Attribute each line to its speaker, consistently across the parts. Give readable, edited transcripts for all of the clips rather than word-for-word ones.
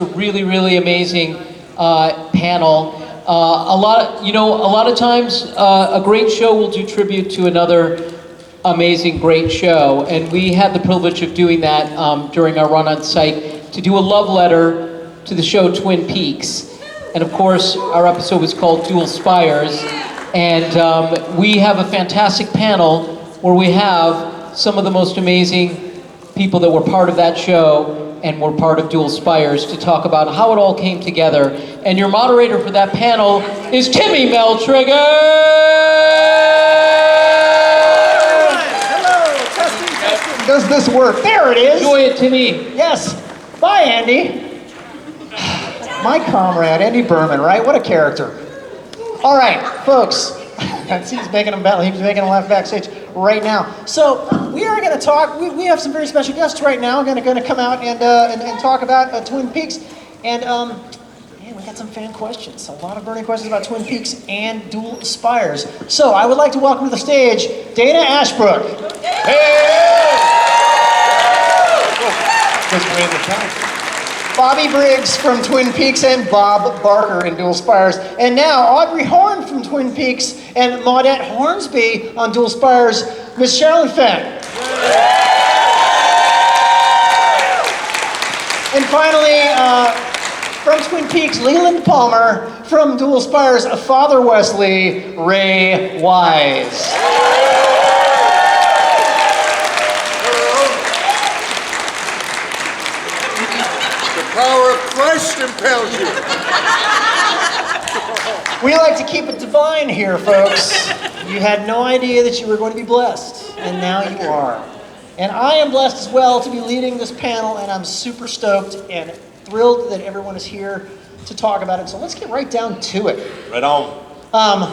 Speaker 1: Really, really amazing panel. A lot of times, a great show will do tribute to another amazing, great show, and we had the privilege of doing that during our run on Psych, to do a love letter to the show Twin Peaks. And of course, our episode was called Dual Spires, and we have a fantastic panel where we have some of the most amazing people that were part of that show and were part of Dual Spires to talk about how it all came together. And your moderator for that panel is Timmy Meltrigger!
Speaker 2: Hello, testing. Does this work? There it is!
Speaker 1: Enjoy it, Timmy.
Speaker 2: Yes. Bye, Andy. My comrade, Andy Berman, right? What a character. All right, folks. He's making him laugh backstage right now. So we are going to talk. We have some very special guests right now. Going to come out and talk about Twin Peaks. And we got some fan questions. A lot of burning questions about Twin Peaks and Dual Spires. So I would like to welcome to the stage Dana Ashbrook.
Speaker 3: Hey! Because we're in the time.
Speaker 2: Bobby Briggs from Twin Peaks and Bob Barker in Dual Spires. And now Audrey Horne from Twin Peaks and Maudette Hornsby on Dual Spires, Miss Sherilyn Fenn. And finally, from Twin Peaks, Leland Palmer, from Dual Spires, Father Wesley, Ray Wise.
Speaker 3: Power of Christ impels you.
Speaker 2: We like to keep it divine here, folks. You had no idea that you were going to be blessed, and now you are. And I am blessed as well to be leading this panel, and I'm super stoked and thrilled that everyone is here to talk about it. So let's get right down to it.
Speaker 3: Right on.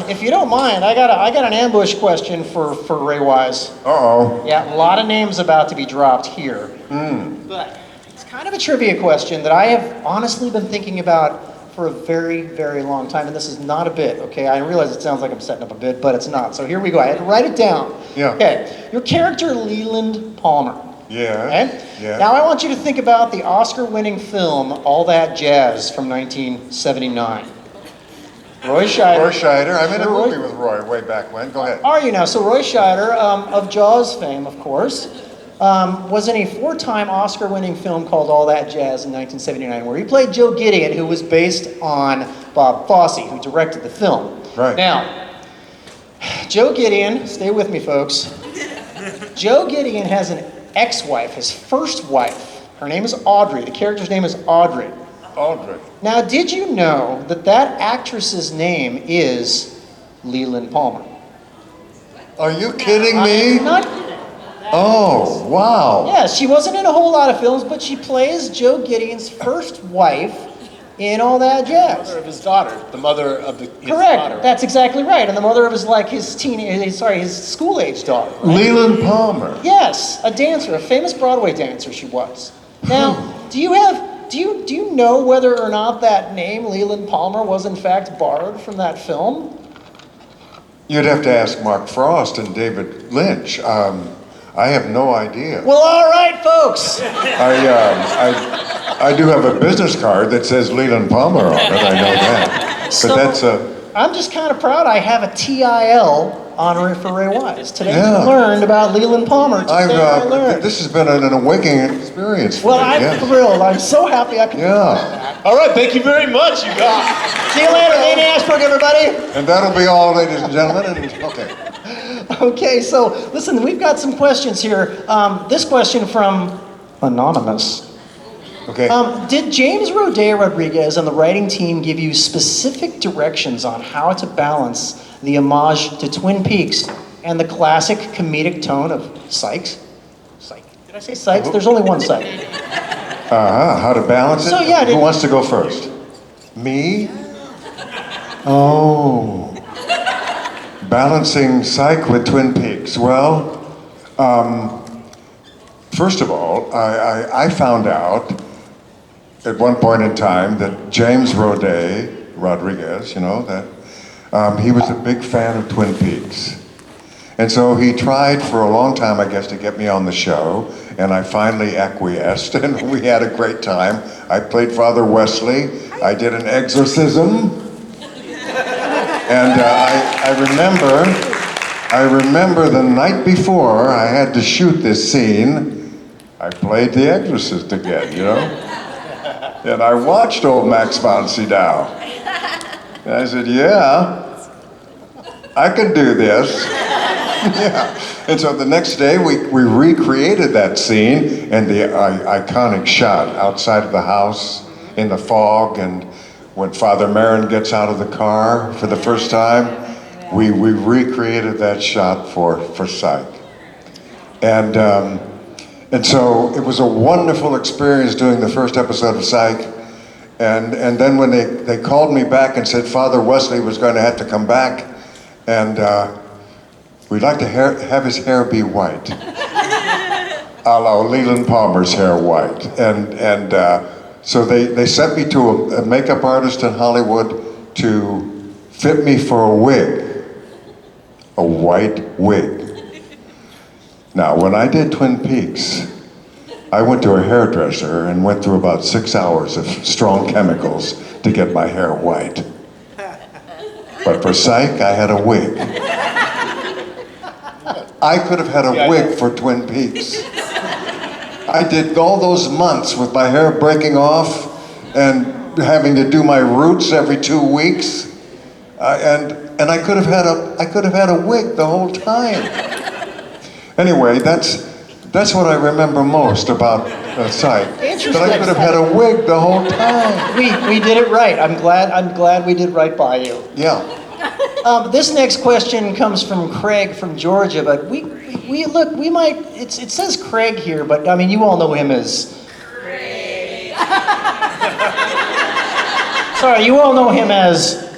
Speaker 2: If you don't mind, I got an ambush question for Ray Wise.
Speaker 3: Uh-oh.
Speaker 2: Yeah, a lot of names about to be dropped here. But it's kind of a trivia question that I have honestly been thinking about for a very, very long time, and this is not a bit, okay? I realize it sounds like I'm setting up a bit, but it's not. So here we go. I had to write it down.
Speaker 3: Yeah.
Speaker 2: Okay. Your character, Leland Palmer.
Speaker 3: Yeah.
Speaker 2: Okay?
Speaker 3: Yeah.
Speaker 2: Now I want you to think about the Oscar-winning film, All That Jazz from 1979. Roy Scheider.
Speaker 3: Roy Scheider. I'm in a
Speaker 2: Roy-
Speaker 3: movie with Roy way back when. Go ahead.
Speaker 2: Are you now? So Roy Scheider, of Jaws fame, of course, was in a 4-time Oscar-winning film called All That Jazz in 1979, where he played Joe Gideon, who was based on Bob Fosse, who directed the film.
Speaker 3: Right.
Speaker 2: Now, Joe Gideon, stay with me, folks. Joe Gideon has an ex-wife, his first wife. Her name is Audrey. The character's name is Audrey.
Speaker 3: Audrey.
Speaker 2: Now, did you know that that actress's name is Leland Palmer?
Speaker 3: Are you kidding me?
Speaker 2: I'm not kidding.
Speaker 3: Oh, wow.
Speaker 2: Yes, she wasn't in a whole lot of films, but she plays Joe Gideon's first wife in All That Jazz.
Speaker 4: Mother of his daughter, the mother of his
Speaker 2: Correct.
Speaker 4: daughter.
Speaker 2: That's exactly right. And the mother of his school-age daughter. Right?
Speaker 3: Leland Palmer.
Speaker 2: Yes, a dancer, a famous Broadway dancer she was. Now, do you know whether or not that name, Leland Palmer, was in fact borrowed from that film?
Speaker 3: You'd have to ask Mark Frost and David Lynch. I have no idea.
Speaker 2: Well, all right, folks.
Speaker 3: I do have a business card that says Leland Palmer on it. I know that. But
Speaker 2: So,
Speaker 3: that's
Speaker 2: I'm just kind of proud I have a TIL honor for Ray Wise. Today
Speaker 3: Yeah.
Speaker 2: we learned about Leland Palmer. Today I learned.
Speaker 3: This has been an awakening experience for
Speaker 2: Well,
Speaker 3: me.
Speaker 2: I'm
Speaker 3: yes.
Speaker 2: thrilled. I'm so happy I could.
Speaker 3: Yeah.
Speaker 4: All right, thank you very much, you guys.
Speaker 2: See you later, Dana Ashbrook, everybody.
Speaker 3: And that'll be all, ladies and gentlemen. And, okay.
Speaker 2: Okay, so listen, we've got some questions here. This question from Anonymous.
Speaker 3: Okay.
Speaker 2: Did James Roday Rodriguez and the writing team give you specific directions on how to balance the homage to Twin Peaks and the classic comedic tone of Psych? Psych. Did I say Psych? There's only one Psych.
Speaker 3: How to balance it?
Speaker 2: So, yeah,
Speaker 3: Who wants to go first? Me? Oh. Balancing Psych with Twin Peaks. Well, first of all, I found out at one point in time that James Rodriguez, you know, that he was a big fan of Twin Peaks. And so he tried for a long time, I guess, to get me on the show, and I finally acquiesced, and we had a great time. I played Father Wesley. I did an exorcism, and I remember the night before I had to shoot this scene, I played the exorcist again, you know? And I watched old Max von Sydow. And I said, yeah, I could do this. Yeah. And so the next day we recreated that scene and the iconic shot outside of the house in the fog, and when Father Marin gets out of the car for the first time, we recreated that shot for Psych. And so it was a wonderful experience doing the first episode of Psych. And then when they called me back and said Father Wesley was going to have to come back, and we'd like to have his hair be white, a la Leland Palmer's hair white. And so they sent me to a makeup artist in Hollywood to fit me for a wig, a white wig. Now, when I did Twin Peaks, I went to a hairdresser and went through about 6 hours of strong chemicals to get my hair white. But for Psych, I had a wig. I could have had a wig for Twin Peaks. I did all those months with my hair breaking off and having to do my roots every 2 weeks, and I could have had a wig the whole time. Anyway, that's what I remember most about Psych.
Speaker 2: Interesting.
Speaker 3: That I could have had a wig the whole time.
Speaker 2: We did it right. I'm glad we did right by you.
Speaker 3: Yeah.
Speaker 2: This next question comes from Craig from Georgia, but it says Craig here, but I mean, you all know him as Craig. Sorry, you all know him as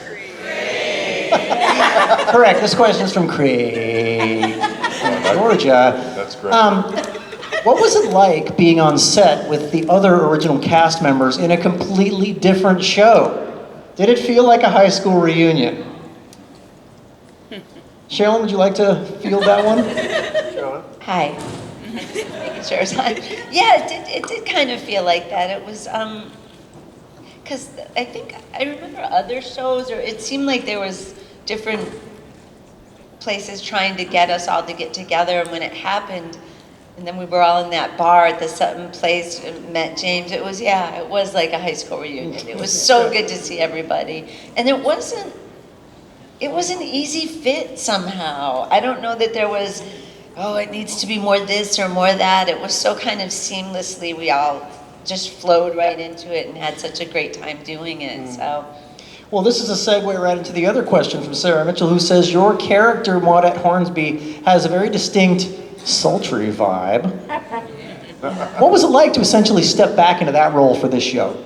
Speaker 2: Craig. Correct, this question is from Craig from Georgia.
Speaker 3: That's great.
Speaker 2: What was it like being on set with the other original cast members in a completely different show? Did it feel like a high school reunion? Sherilyn, would you like to field that one?
Speaker 5: Hi. Making sure it's on. Yeah, it did kind of feel like that. It was, because I think I remember other shows, or it seemed like there was different places trying to get us all to get together, and when it happened, and then we were all in that bar at the Sutton place and met James, it was like a high school reunion. It was so good to see everybody. And it was an easy fit somehow. I don't know that there was, it needs to be more this or more that. It was so kind of seamlessly, we all just flowed right into it and had such a great time doing it, so.
Speaker 2: Well, this is a segue right into the other question from Sarah Mitchell, who says, your character, Maudette Hornsby, has a very distinct, sultry vibe. What was it like to essentially step back into that role for this show?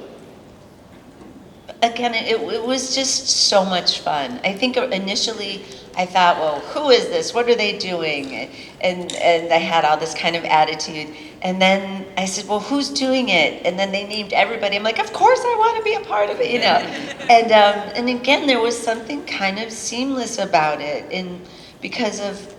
Speaker 5: Again, it was just so much fun. I think initially I thought, well, who is this? What are they doing? And I had all this kind of attitude. And then I said, well, who's doing it? And then they named everybody. I'm like, of course I want to be a part of it, you know. And again, there was something kind of seamless about it, because of,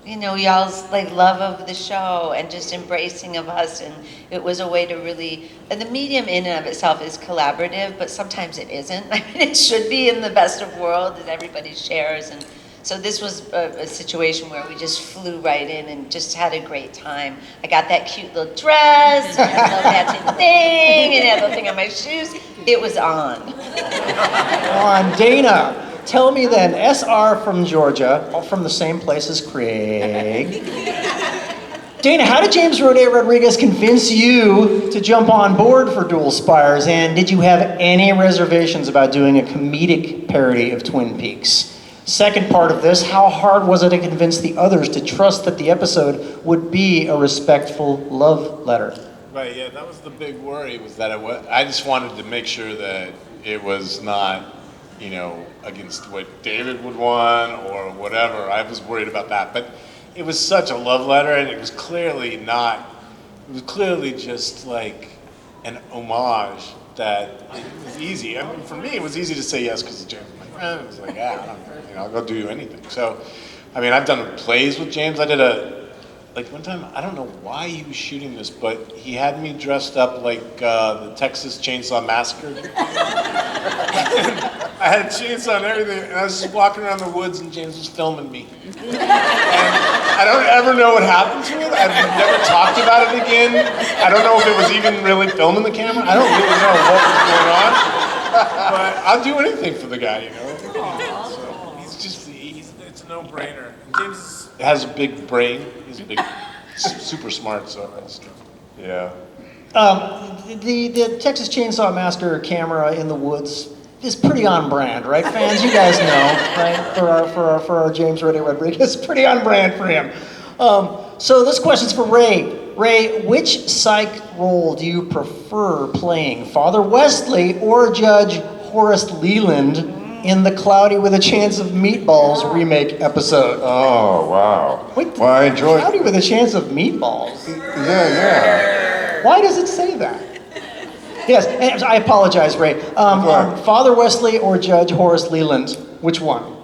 Speaker 5: you know, y'all's like love of the show and just embracing of us, and it was a way to really, and the medium in and of itself is collaborative, but sometimes it isn't. I mean, it should be in the best of worlds that everybody shares, and so this was a situation where we just flew right in and just had a great time. I got that cute little dress, and that little matching thing, and that little thing on my shoes. It was on.
Speaker 2: Dana. Tell me then, SR from Georgia, all from the same place as Craig. Dana, how did James Roday Rodriguez convince you to jump on board for Dual Spires? And did you have any reservations about doing a comedic parody of Twin Peaks? Second part of this, how hard was it to convince the others to trust that the episode would be a respectful love letter?
Speaker 4: Right, yeah, that was the big worry, was that I just wanted to make sure that it was not, you know, against what David would want or whatever. I was worried about that. But it was such a love letter, and it was clearly just like an homage that it was easy. I mean, for me, it was easy to say yes because James was my friend. It was like, I don't know, I'll go do anything. So, I mean, I've done plays with James. I did like one time, I don't know why he was shooting this, but he had me dressed up like the Texas Chainsaw Massacre. I had a chainsaw and everything, and I was just walking around the woods, and James was filming me. And I don't ever know what happened to it. I've never talked about it again. I don't know if it was even really filming the camera. I don't really know what was going on. But I'll do anything for the guy, you know. So it's a no-brainer. James has a big brain. He's a big, super smart. So I just, yeah.
Speaker 2: The Texas Chainsaw Massacre camera in the woods is pretty on brand, right, fans? You guys know, right? For our James Reddy Rodriguez, pretty on brand for him. So this question's for Ray. Ray, which Psych role do you prefer playing, Father Wesley or Judge Horace Leland in the Cloudy with a Chance of Meatballs remake episode?
Speaker 3: Oh, wow.
Speaker 2: Wait,
Speaker 3: Well, I enjoyed...
Speaker 2: Cloudy with a Chance of Meatballs?
Speaker 3: Yeah.
Speaker 2: Why does it say that? Yes, and I apologize, Ray. Father Wesley or Judge Horace Leland, which one?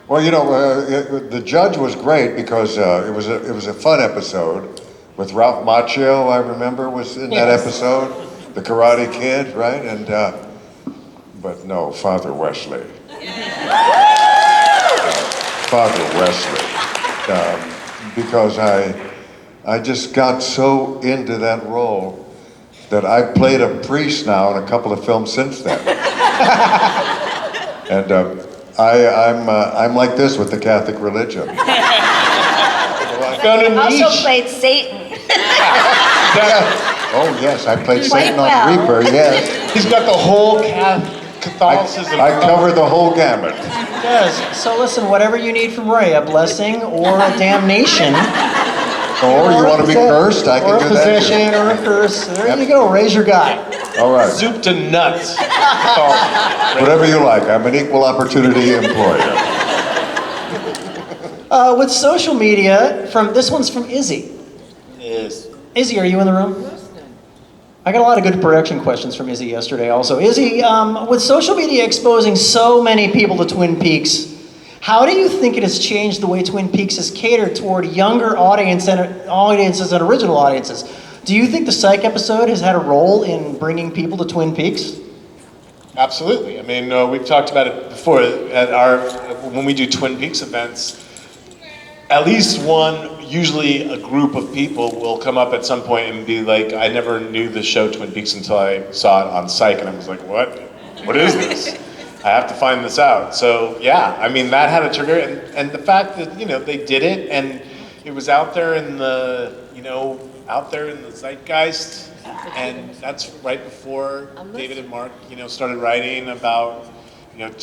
Speaker 3: Well, you know, the judge was great because it was a fun episode with Ralph Macchio, I remember, was in that episode. The Karate Kid, right? And but no, Father Wesley. Father Wesley. Because I just got so into that role that I've played a priest now in a couple of films since then. And I'm like this with the Catholic religion.
Speaker 5: Also played Satan.
Speaker 3: Oh yes, I played
Speaker 5: Quite
Speaker 3: Satan
Speaker 5: well.
Speaker 3: on Reaper, yes.
Speaker 4: He's got the whole Catholicism.
Speaker 3: I cover the whole gamut.
Speaker 2: Yes. So listen, whatever you need from Ray, a blessing or a damnation.
Speaker 3: Or you want to be cursed, I
Speaker 2: or
Speaker 3: can
Speaker 2: a
Speaker 3: do that
Speaker 2: possession
Speaker 3: too.
Speaker 2: or a curse. There you go, Ray's your guy.
Speaker 3: All right,
Speaker 4: Soup to nuts.
Speaker 3: whatever you like. I'm an equal opportunity employer.
Speaker 2: With social media, this one's from Izzy.
Speaker 4: Yes.
Speaker 2: Izzy, are you in the room? I got a lot of good production questions from Izzy yesterday also. Izzy, with social media exposing so many people to Twin Peaks, how do you think it has changed the way Twin Peaks is catered toward younger audiences and original audiences? Do you think the Psych episode has had a role in bringing people to Twin Peaks?
Speaker 4: Absolutely. I mean, we've talked about it before when we do Twin Peaks events. At least one, usually a group of people will come up at some point and be like, I never knew the show Twin Peaks until I saw it on Psych, and I was like, what? What is this? I have to find this out. So yeah, I mean, that had a trigger, and the fact that, you know, they did it, and it was out there in the, out there in the zeitgeist, and that's right before David and Mark, started writing about,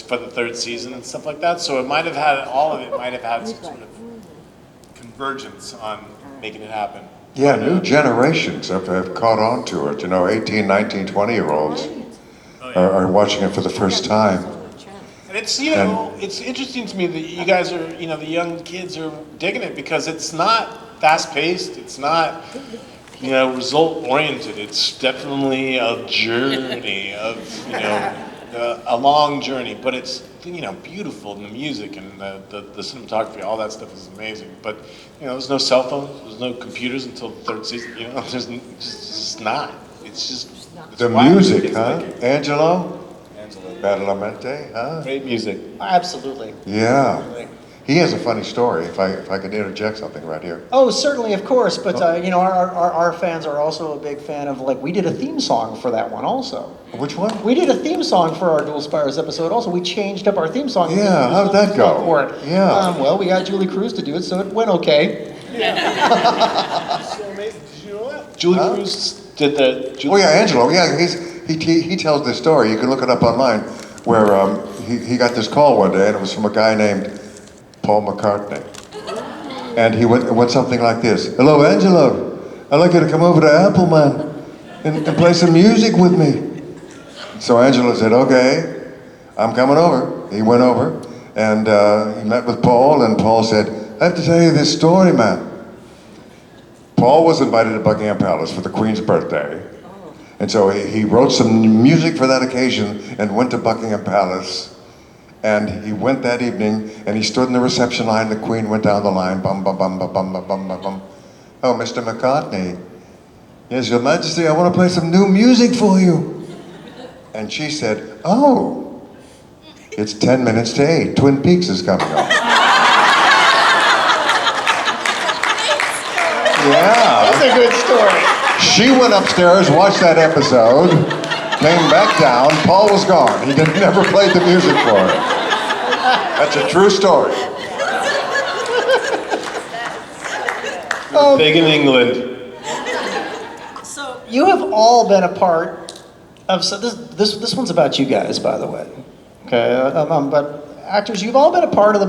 Speaker 4: for the third season and stuff like that. So it might have had, all of it might have had some sort of convergence on making it happen.
Speaker 3: Yeah, new generations have caught on to it. 18, 19, 20-year-olds are watching it for the first time.
Speaker 4: And it's, it's interesting to me that you guys are, the young kids are digging it because it's not fast-paced, it's not, result-oriented. It's definitely a journey of, a long journey, but it's, beautiful, and the music and the cinematography, all that stuff is amazing. But, there's no cell phones, there's no computers until the third season, there's just not. It's just...
Speaker 3: The music, huh? Angelo? Badalamenti, huh?
Speaker 4: Great music.
Speaker 2: Absolutely.
Speaker 3: Yeah. He has a funny story, if I could interject something right here.
Speaker 2: Oh, certainly, of course. But, our fans are also a big fan of, we did a theme song for that one also.
Speaker 3: Which one?
Speaker 2: We did a theme song for our Dual Spires episode also. We changed up our theme song.
Speaker 3: Yeah, how did that go?
Speaker 2: For it.
Speaker 3: Yeah.
Speaker 2: Well, we got Julie Cruz to do it, so it went okay.
Speaker 4: So amazing. Did you know that? Julie Cruz did the...
Speaker 3: Oh yeah, Angelo. Yeah, he tells this story. You can look it up online, where he got this call one day, and it was from a guy named Paul McCartney, and he went something like this: "Hello, Angelo. I'd like you to come over to Appleman and play some music with me." So Angelo said, "Okay, I'm coming over." He went over, and he met with Paul, and Paul said, "I have to tell you this story, man." Paul was invited to Buckingham Palace for the Queen's birthday. And so he wrote some music for that occasion and went to Buckingham Palace. And he went that evening, and he stood in the reception line. The Queen went down the line, bum, bum, bum, bum, bum, bum, bum, bum, bum. Oh, Mr. McCartney. Yes, Your Majesty, I want to play some new music for you. And she said, oh, it's 10 minutes to 8. Twin Peaks is coming on. Yeah.
Speaker 2: That's a good story.
Speaker 3: She went upstairs, watched that episode, came back down. Paul was gone. He never played the music for her. That's a true story.
Speaker 6: Big in England.
Speaker 2: So you have all been a part of. So this one's about you guys, by the way. Okay, but actors, you've all been a part of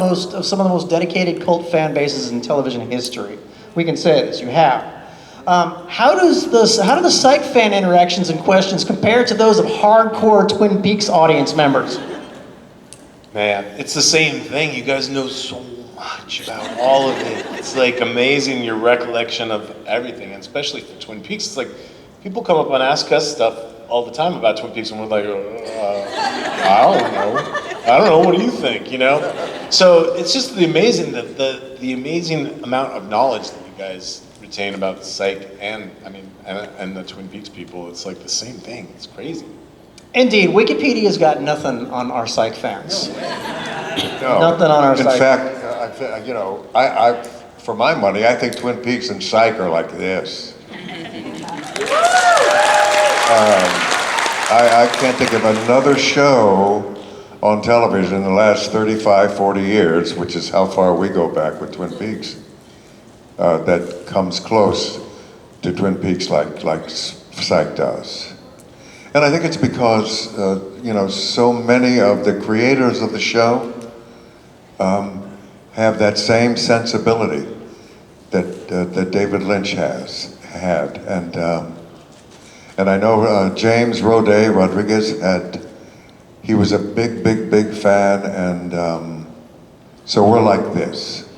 Speaker 2: some of the most dedicated cult fan bases in television history. We can say this. You have. How do the Psych fan interactions and questions compare to those of hardcore Twin Peaks audience members?
Speaker 6: Man, it's the same thing. You guys know so much about all of it. It's like amazing your recollection of everything, and especially for Twin Peaks. It's like people come up and ask us stuff all the time about Twin Peaks, and we're like, I don't know. What do you think? You know? So it's just the amazing the amazing amount of knowledge that you guys retain about Psych and the Twin Peaks people. It's like the same thing. It's crazy.
Speaker 2: Indeed, Wikipedia's got nothing on our Psych fans.
Speaker 3: No.
Speaker 2: Nothing on our
Speaker 3: In
Speaker 2: Psych.
Speaker 3: fact, I for my money, I think Twin Peaks and Psych are like this. I can't think of another show on television in the last 35, 40 years, which is how far we go back with Twin Peaks, that comes close to Twin Peaks like Psych does. And I think it's because, so many of the creators of the show have that same sensibility that David Lynch had. And I know James Roday Rodriguez he was a big fan, and so we're like this.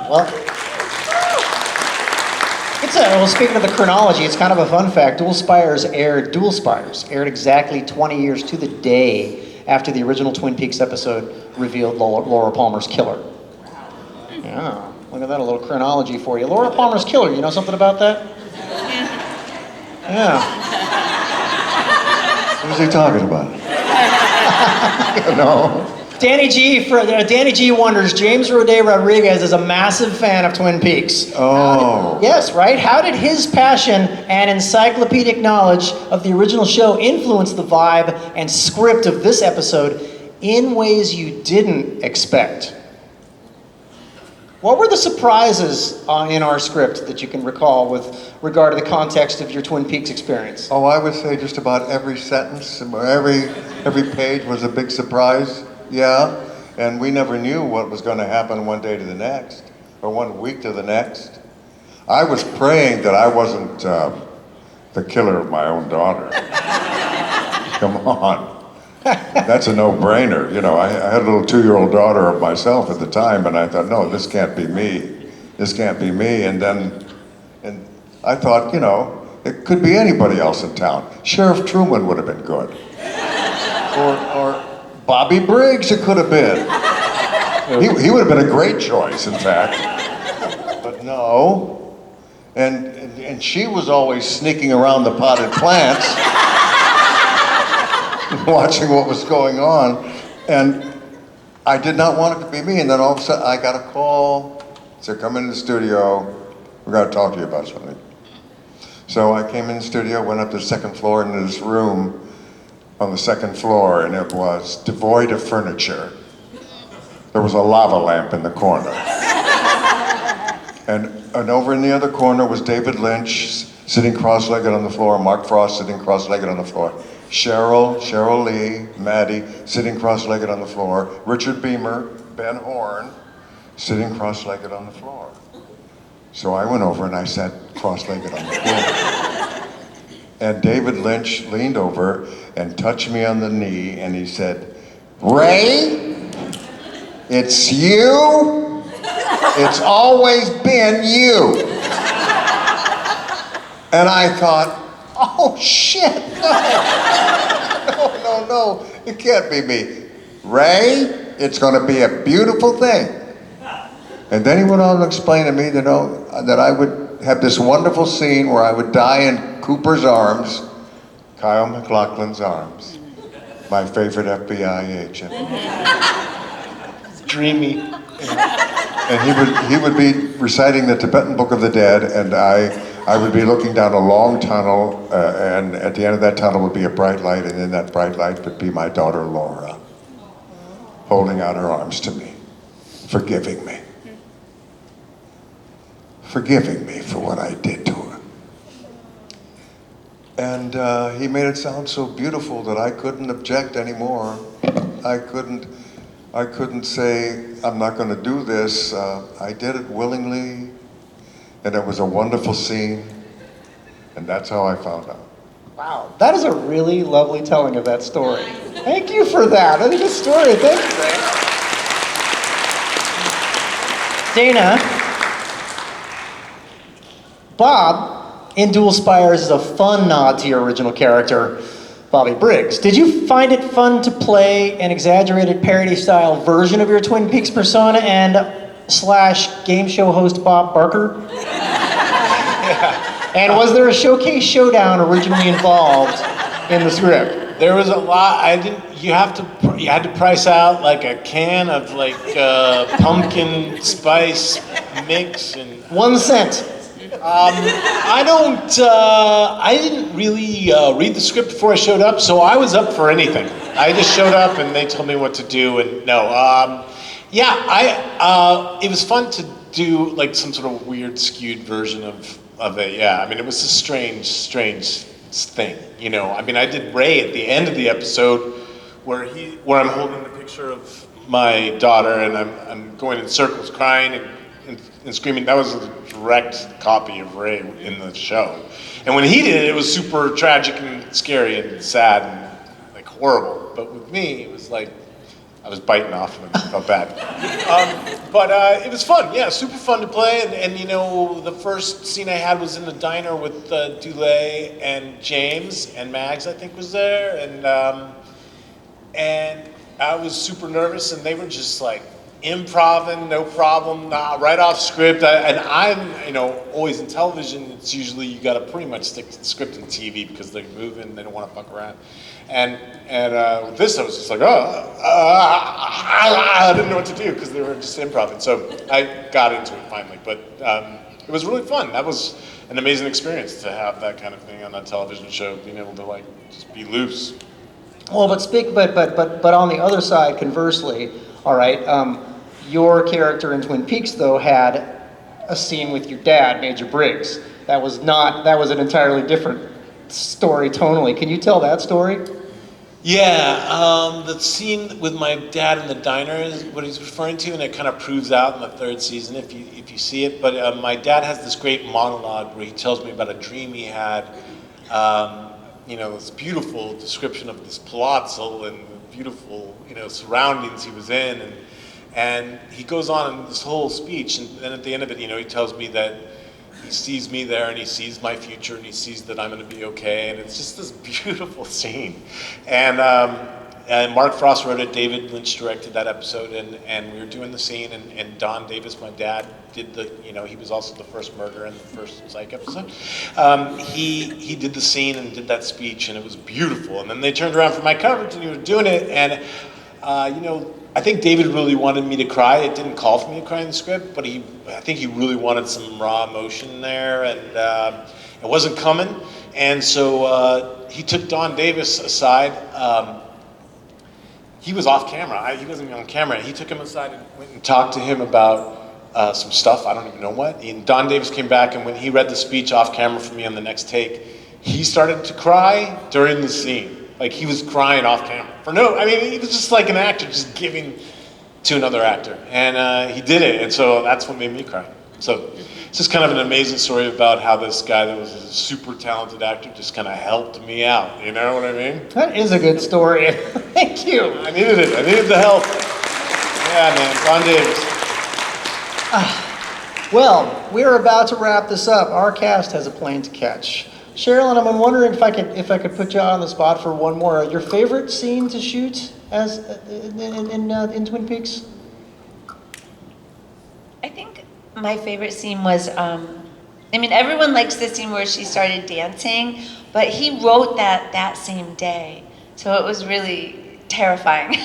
Speaker 2: Well, speaking of the chronology, it's kind of a fun fact. Dual Spires aired exactly 20 years to the day after the original Twin Peaks episode revealed Laura Palmer's killer. Yeah, look at that, a little chronology for you. Laura Palmer's killer, you know something about that? Yeah.
Speaker 3: Who's he talking about? No.
Speaker 2: Danny G wonders, James Roday Rodriguez is a massive fan of Twin Peaks.
Speaker 3: Oh.
Speaker 2: Yes, right? How did his passion and encyclopedic knowledge of the original show influence the vibe and script of this episode in ways you didn't expect? What were the surprises in our script that you can recall with regard to the context of your Twin Peaks experience?
Speaker 3: Oh, I would say just about every sentence, every page was a big surprise. Yeah, and we never knew what was going to happen one day to the next, or 1 week to the next. I was praying that I wasn't the killer of my own daughter. Come on. That's a no-brainer. I had a little 2-year-old daughter of myself at the time, and I thought, no, this can't be me. This can't be me. And I thought, it could be anybody else in town. Sheriff Truman would have been good. Or Bobby Briggs, it could have been. He would have been a great choice, in fact. But no. And she was always sneaking around the potted plants, watching what was going on. And I did not want it to be me. And then all of a sudden, I got a call. Said, come in the studio. We're going to talk to you about something. So I came in the studio, went up to the second floor into this room on the second floor, and it was devoid of furniture. There was a lava lamp in the corner. And over in the other corner was David Lynch sitting cross-legged on the floor, Mark Frost sitting cross-legged on the floor, Cheryl Lee, Maddie sitting cross-legged on the floor, Richard Beamer, Ben Horn sitting cross-legged on the floor. So I went over and I sat cross-legged on the floor. And David Lynch leaned over and touched me on the knee, and he said, Ray, it's you. It's always been you. And I thought, oh shit, no, it can't be me. Ray, it's going to be a beautiful thing. And then he went on to explain to me that I would have this wonderful scene where I would die in Cooper's arms, Kyle MacLachlan's arms, my favorite FBI agent.
Speaker 6: Dreamy.
Speaker 3: And he would be reciting the Tibetan Book of the Dead, and I would be looking down a long tunnel, and at the end of that tunnel would be a bright light, and in that bright light would be my daughter Laura, holding out her arms to me, forgiving me for what I did to her. And he made it sound so beautiful that I couldn't object anymore. I couldn't say, I'm not going to do this. I did it willingly, and it was a wonderful scene, and that's how I found out.
Speaker 2: Wow, that is a really lovely telling of that story. Thank you for that. That's a good story. Thank you, Ray. Dana, Bob in Dual Spires is a fun nod to your original character, Bobby Briggs. Did you find it fun to play an exaggerated parody-style version of your Twin Peaks persona and / game show host Bob Barker? Yeah. And was there a showcase showdown originally involved in the script?
Speaker 6: There was a lot. You had to price out like a can of like pumpkin spice mix and
Speaker 2: 1 cent.
Speaker 6: I didn't really read the script before I showed up, so I was up for anything. I just showed up and they told me what to do, and it was fun to do like some sort of weird skewed version of it. Yeah, I mean, it was a strange thing, you know. I mean, I did Ray at the end of the episode where I'm holding the picture of my daughter and I'm going in circles crying and screaming. That was a direct copy of Ray in the show. And when he did it, it was super tragic and scary and sad and like horrible. But with me, it was like I was biting off and I felt bad. But it was fun, yeah, super fun to play. And you know, the first scene I had was in the diner with Dulé and James and Mags, I think, was there. And I was super nervous, and they were just like improv-ing, no problem, right off script. And I'm, you know, always in television, it's usually you got to pretty much stick to the script and TV because they're moving, they don't want to fuck around. And with this, I was just like, I didn't know what to do because they were just improv. So I got into it finally, but it was really fun. That was an amazing experience to have that kind of thing on a television show, being able to like just be loose.
Speaker 2: Well, but on the other side, conversely, all right, your character in Twin Peaks though had a scene with your dad, Major Briggs. That was an entirely different story tonally. Can you tell that story?
Speaker 6: Yeah, the scene with my dad in the diner is what he's referring to, and it kind of proves out in the third season if you see it. But my dad has this great monologue where he tells me about a dream he had. You know, this beautiful description of this palazzo and the beautiful, you know, surroundings he was in, and he goes on in this whole speech, and then at the end of it, you know, he tells me that he sees me there and he sees my future and he sees that I'm going to be okay, and it's just this beautiful scene. And Mark Frost wrote it, David Lynch directed that episode, and we were doing the scene, and Don Davis, my dad, did the, you know, he was also the first murderer in the first Psych episode. He did the scene and did that speech, and it was beautiful. And then they turned around for my coverage and he was doing it, and you know, I think David really wanted me to cry. It didn't call for me to cry in the script, but I think he really wanted some raw emotion there, and it wasn't coming. And so he took Don Davis aside. He was off camera. He wasn't even on camera. He took him aside and went and talked to him about some stuff. I don't even know what. And Don Davis came back, and when he read the speech off camera for me on the next take, he started to cry during the scene. Like, he was crying off camera. He was just like an actor just giving to another actor. And he did it, and so that's what made me cry. So it's just kind of an amazing story about how this guy that was a super talented actor just kind of helped me out. You know what I mean?
Speaker 2: That is a good story. Thank you.
Speaker 6: I needed it. I needed the help. Yeah, man. Don Davis.
Speaker 2: Well, we're about to wrap this up. Our cast has a plane to catch. Sherilyn, I'm wondering if I could put you on the spot for one more. Your favorite scene to shoot as in Twin Peaks?
Speaker 5: I think my favorite scene was, everyone likes the scene where she started dancing, but he wrote that same day. So it was really terrifying.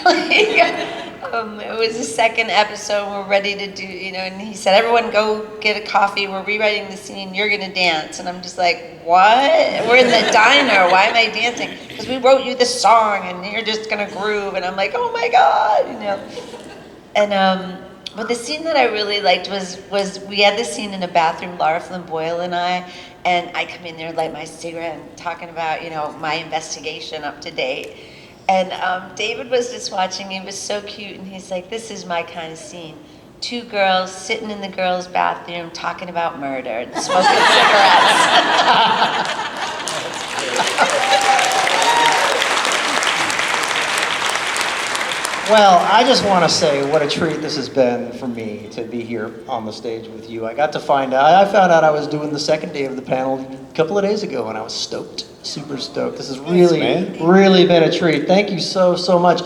Speaker 5: It was the second episode, we're ready to do, and he said, everyone go get a coffee, we're rewriting the scene, you're gonna dance. And I'm just like, what? We're in the diner, why am I dancing? Because we wrote you the song and you're just gonna groove. And I'm like, oh my God, And but the scene that I really liked was we had this scene in a bathroom, Lara Flynn Boyle and I come in there, light my cigarette and talking about, my investigation up to date. And David was just watching, he was so cute, and he's like, this is my kind of scene. 2 girls sitting in the girls' bathroom talking about murder and smoking cigarettes.
Speaker 2: Well, I just want to say what a treat this has been for me to be here on the stage with you. I found out I was doing the second day of the panel a couple of days ago, and I was stoked, super stoked. This has really been a treat. Thank you so much.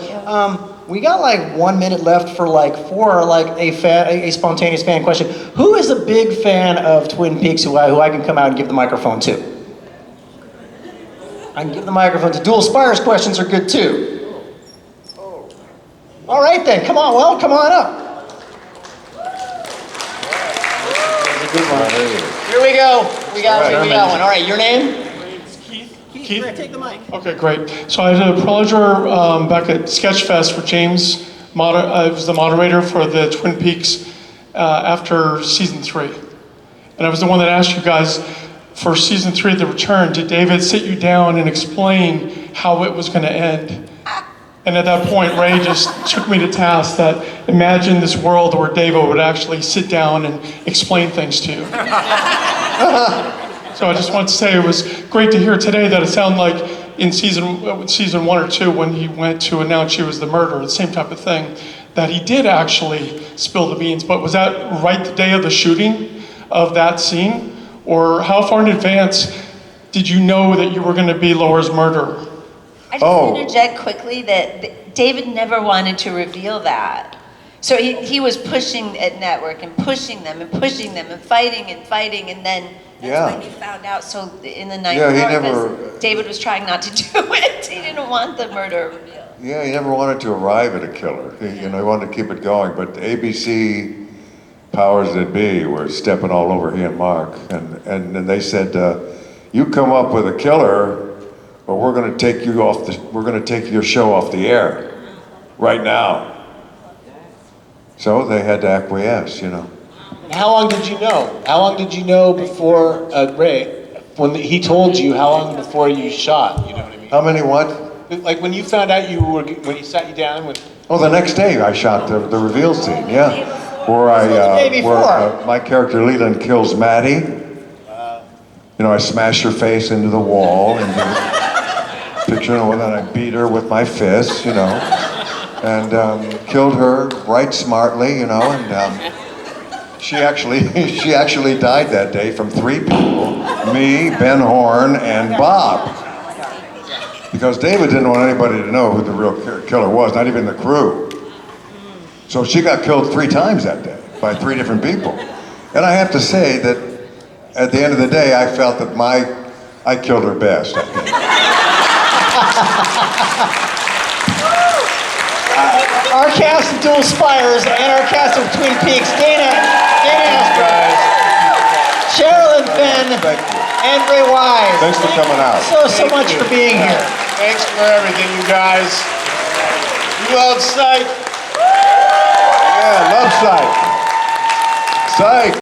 Speaker 2: We got like 1 minute left for a spontaneous fan question. Who is a big fan of Twin Peaks who I can come out and give the microphone to? I can give the microphone to. Dual Spires questions are good too. All right then, come on up. Here we go. We got one. All right, your name?
Speaker 7: Keith?
Speaker 2: Take the mic.
Speaker 7: Okay, great. So I had the pleasure back at Sketchfest for James. I was the moderator for the Twin Peaks after season 3. And I was the one that asked you guys for season 3, The Return, did David sit you down and explain how it was going to end? And at that point, Ray just took me to task that imagine this world where David would actually sit down and explain things to you. So I just wanted to say it was great to hear today that it sounded like in season 1 or 2 when he went to announce she was the murderer, the same type of thing, that he did actually spill the beans. But was that right the day of the shooting of that scene? Or how far in advance did you know that you were going to be Laura's murderer?
Speaker 5: I just interject quickly that David never wanted to reveal that. So he was pushing at Network and pushing them and fighting, and then that's when he found out. So in the night, David was trying not to do it. He didn't want the murder revealed.
Speaker 3: Yeah, he never wanted to arrive at a killer. He wanted to keep it going. But ABC powers that be were stepping all over he and Mark, and then they said, "You come up with a killer, but we're going to take your show off the air right now." So they had to acquiesce,
Speaker 8: How long did you know? How long did you know before Ray, when he told you? How long before you shot? You know what I mean?
Speaker 3: How many what?
Speaker 8: Like when you found out when he sat you down with.
Speaker 3: Oh, the next day I shot the reveal scene. Yeah, where my character Leland kills Maddie. I smash her face into the wall and picture, and then I beat her with my fists, and killed her right smartly, and she actually died that day from 3 people: me, Ben Horn, and Bob. Because David didn't want anybody to know who the real killer was, not even the crew. So she got killed 3 times that day by 3 different people. And I have to say that at the end of the day, I felt that I killed her best, I think.
Speaker 2: Our cast of Dual Spires and our cast of Twin Peaks, Dana Asper, Cheryl and Ben, and Ray Wise.
Speaker 3: Thanks for coming out.
Speaker 2: So much for being here.
Speaker 6: Thanks for everything, you guys. You love Psych.
Speaker 3: Yeah, love Psych. Psych.